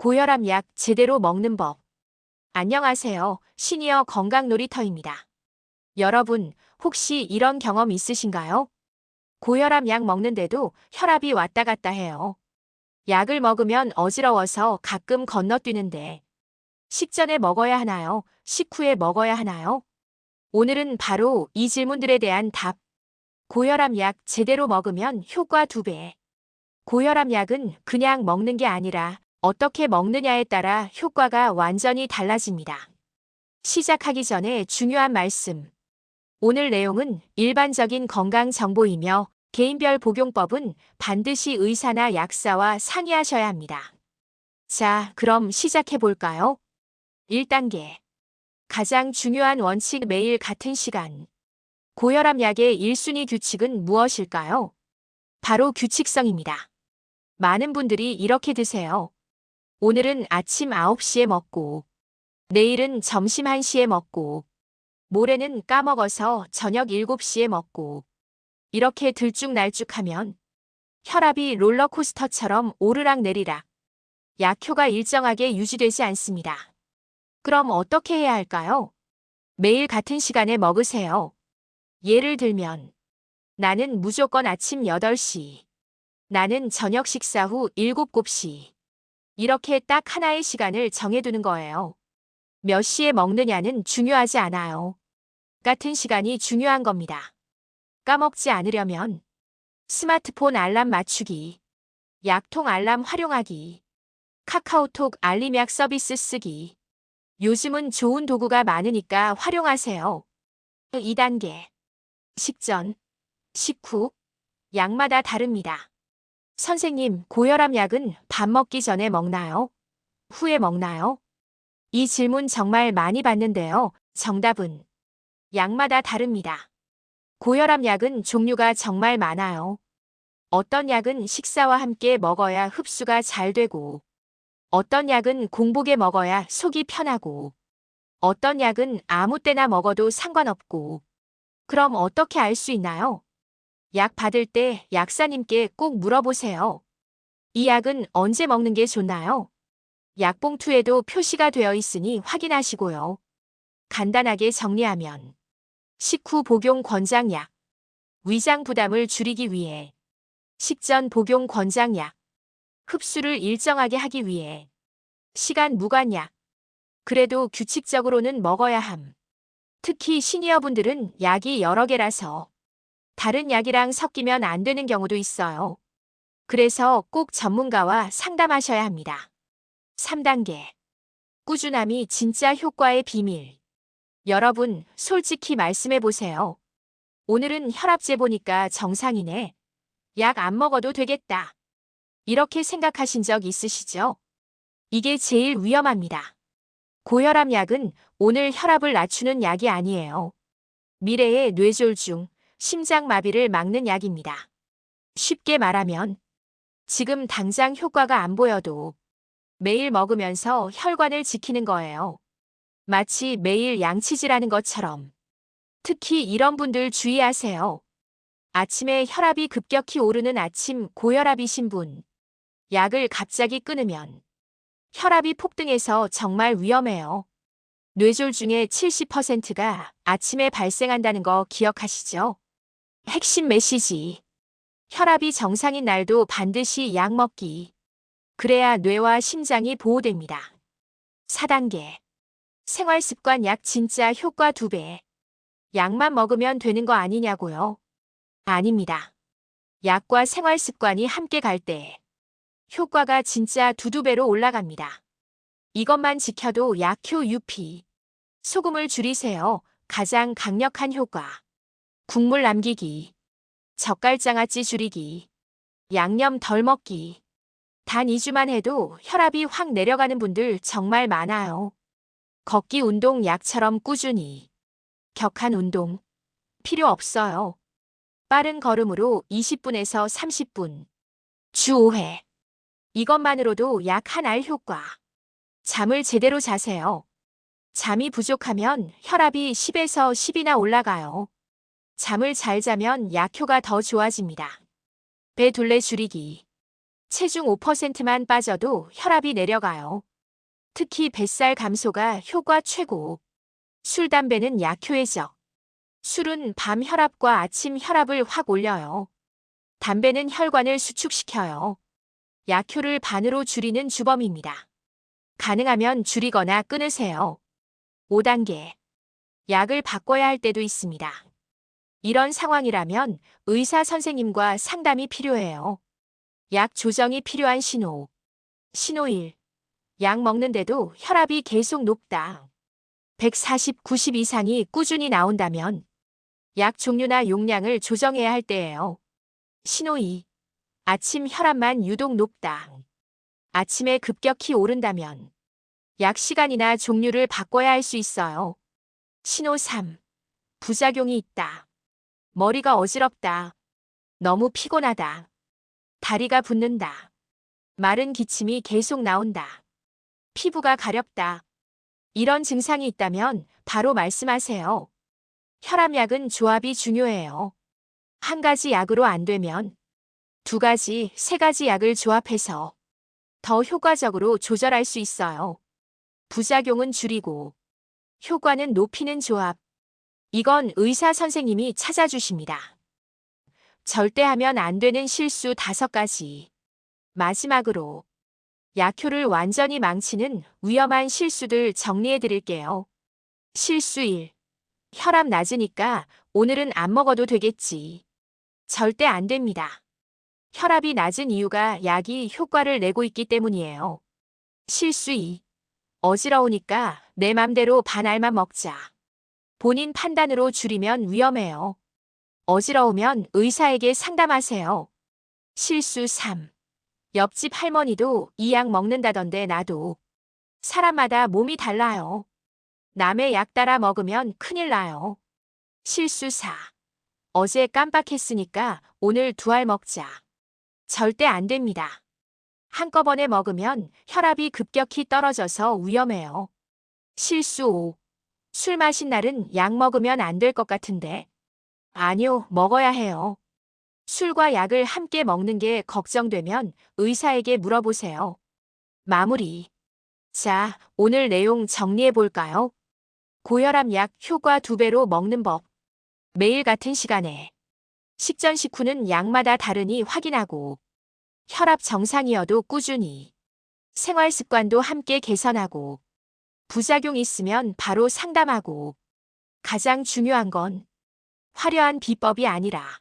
고혈압 약 제대로 먹는 법. 안녕하세요. 시니어 건강 놀이터입니다. 여러분, 혹시 이런 경험 있으신가요? 고혈압 약 먹는데도 혈압이 왔다 갔다 해요. 약을 먹으면 어지러워서 가끔 건너뛰는데, 식전에 먹어야 하나요? 식후에 먹어야 하나요? 오늘은 바로 이 질문들에 대한 답. 고혈압 약 제대로 먹으면 효과 2배. 고혈압 약은 그냥 먹는 게 아니라 어떻게 먹느냐에 따라 효과가 완전히 달라집니다. 시작하기 전에 중요한 말씀. 오늘 내용은 일반적인 건강 정보이며 개인별 복용법은 반드시 의사나 약사와 상의하셔야 합니다. 자, 그럼 시작해 볼까요? 1단계. 가장 중요한 원칙 매일 같은 시간. 고혈압 약의 1순위 규칙은 무엇일까요? 바로 규칙성입니다. 많은 분들이 이렇게 드세요. 오늘은 아침 9시에 먹고, 내일은 점심 1시에 먹고, 모레는 까먹어서 저녁 7시에 먹고, 이렇게 들쭉날쭉하면 혈압이 롤러코스터처럼 오르락내리락, 약효가 일정하게 유지되지 않습니다. 그럼 어떻게 해야 할까요? 매일 같은 시간에 먹으세요. 예를 들면, 나는 무조건 아침 8시, 나는 저녁 식사 후 7곱시. 이렇게 딱 하나의 시간을 정해두는 거예요. 몇 시에 먹느냐는 중요하지 않아요. 같은 시간이 중요한 겁니다. 까먹지 않으려면 스마트폰 알람 맞추기, 약통 알람 활용하기, 카카오톡 알림 약 서비스 쓰기. 요즘은 좋은 도구가 많으니까 활용하세요. 2단계. 식전, 식후, 약마다 다릅니다. 선생님, 고혈압 약은 밥 먹기 전에 먹나요? 후에 먹나요? 이 질문 정말 많이 받는데요. 정답은 약마다 다릅니다. 고혈압 약은 종류가 정말 많아요. 어떤 약은 식사와 함께 먹어야 흡수가 잘 되고, 어떤 약은 공복에 먹어야 속이 편하고, 어떤 약은 아무 때나 먹어도 상관없고. 그럼 어떻게 알 수 있나요? 약 받을 때 약사님께 꼭 물어보세요. 이 약은 언제 먹는 게 좋나요? 약봉투에도 표시가 되어 있으니 확인하시고요. 간단하게 정리하면 식후 복용 권장약, 위장 부담을 줄이기 위해, 식전 복용 권장약, 흡수를 일정하게 하기 위해, 시간 무관약, 그래도 규칙적으로는 먹어야 함. 특히 시니어분들은 약이 여러 개라서 다른 약이랑 섞이면 안 되는 경우도 있어요. 그래서 꼭 전문가와 상담하셔야 합니다. 3단계. 꾸준함이 진짜 효과의 비밀. 여러분, 솔직히 말씀해 보세요. 오늘은 혈압 재보니까 정상이네. 약 안 먹어도 되겠다. 이렇게 생각하신 적 있으시죠? 이게 제일 위험합니다. 고혈압 약은 오늘 혈압을 낮추는 약이 아니에요. 미래의 뇌졸중, 심장마비를 막는 약입니다. 쉽게 말하면 지금 당장 효과가 안 보여도 매일 먹으면서 혈관을 지키는 거예요. 마치 매일 양치질하는 것처럼. 특히 이런 분들 주의하세요. 아침에 혈압이 급격히 오르는 아침 고혈압이신 분. 약을 갑자기 끊으면 혈압이 폭등해서 정말 위험해요. 뇌졸중의 70%가 아침에 발생한다는 거 기억하시죠? 핵심 메시지. 혈압이 정상인 날도 반드시 약 먹기. 그래야 뇌와 심장이 보호됩니다. 4단계. 생활습관 약 진짜 효과 2배. 약만 먹으면 되는 거 아니냐고요? 아닙니다. 약과 생활습관이 함께 갈 때 효과가 진짜 두배로 올라갑니다. 이것만 지켜도 약효 유피. 소금을 줄이세요. 가장 강력한 효과. 국물 남기기. 젓갈장아찌 줄이기. 양념 덜 먹기. 단 2주만 해도 혈압이 확 내려가는 분들 정말 많아요. 걷기 운동 약처럼 꾸준히. 격한 운동. 필요 없어요. 빠른 걸음으로 20분에서 30분. 주 5회. 이것만으로도 약 한 알 효과. 잠을 제대로 자세요. 잠이 부족하면 혈압이 10에서 10이나 올라가요. 잠을 잘 자면 약효가 더 좋아집니다. 배 둘레 줄이기. 체중 5%만 빠져도 혈압이 내려가요. 특히 뱃살 감소가 효과 최고. 술, 담배는 약효의 적. 술은 밤 혈압과 아침 혈압을 확 올려요. 담배는 혈관을 수축시켜요. 약효를 반으로 줄이는 주범입니다. 가능하면 줄이거나 끊으세요. 5단계. 약을 바꿔야 할 때도 있습니다. 이런 상황이라면 의사 선생님과 상담이 필요해요. 약 조정이 필요한 신호. 신호 1. 약 먹는데도 혈압이 계속 높다. 140, 90 이상이 꾸준히 나온다면 약 종류나 용량을 조정해야 할 때예요. 신호 2. 아침 혈압만 유독 높다. 아침에 급격히 오른다면 약 시간이나 종류를 바꿔야 할 수 있어요. 신호 3. 부작용이 있다. 머리가 어지럽다. 너무 피곤하다. 다리가 붓는다. 마른 기침이 계속 나온다. 피부가 가렵다. 이런 증상이 있다면 바로 말씀하세요. 혈압약은 조합이 중요해요. 한 가지 약으로 안 되면 2가지, 3가지 약을 조합해서 더 효과적으로 조절할 수 있어요. 부작용은 줄이고 효과는 높이는 조합. 이건 의사 선생님이 찾아주십니다. 절대 하면 안 되는 실수 5가지. 마지막으로 약효를 완전히 망치는 위험한 실수들 정리해 드릴게요. 실수 1. 혈압 낮으니까 오늘은 안 먹어도 되겠지. 절대 안 됩니다. 혈압이 낮은 이유가 약이 효과를 내고 있기 때문이에요. 실수 2. 어지러우니까 내 맘대로 반 알만 먹자. 본인 판단으로 줄이면 위험해요. 어지러우면 의사에게 상담하세요. 실수 3. 옆집 할머니도 이 약 먹는다던데 나도. 사람마다 몸이 달라요. 남의 약 따라 먹으면 큰일 나요. 실수 4. 어제 깜빡했으니까 오늘 2알 먹자. 절대 안 됩니다. 한꺼번에 먹으면 혈압이 급격히 떨어져서 위험해요. 실수 5. 술 마신 날은 약 먹으면 안 될 것 같은데. 아니요, 먹어야 해요. 술과 약을 함께 먹는 게 걱정되면 의사에게 물어보세요. 마무리. 자, 오늘 내용 정리해 볼까요? 고혈압 약 효과 2배로 먹는 법. 매일 같은 시간에. 식전 식후는 약마다 다르니 확인하고. 혈압 정상이어도 꾸준히. 생활 습관도 함께 개선하고. 부작용 있으면 바로 상담하고. 가장 중요한 건 화려한 비법이 아니라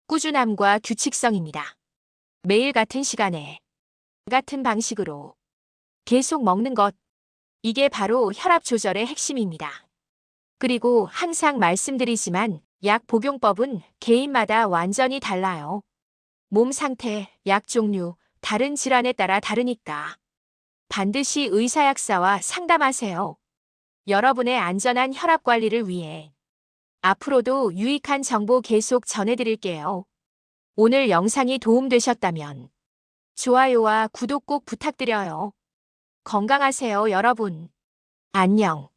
꾸준함과 규칙성입니다. 매일 같은 시간에 같은 방식으로 계속 먹는 것. 이게 바로 혈압 조절의 핵심입니다. 그리고 항상 말씀드리지만 약 복용법은 개인마다 완전히 달라요. 몸 상태, 약 종류, 다른 질환에 따라 다르니까 반드시 의사약사와 상담하세요. 여러분의 안전한 혈압 관리를 위해 앞으로도 유익한 정보 계속 전해드릴게요. 오늘 영상이 도움되셨다면 좋아요와 구독 꼭 부탁드려요. 건강하세요, 여러분. 안녕.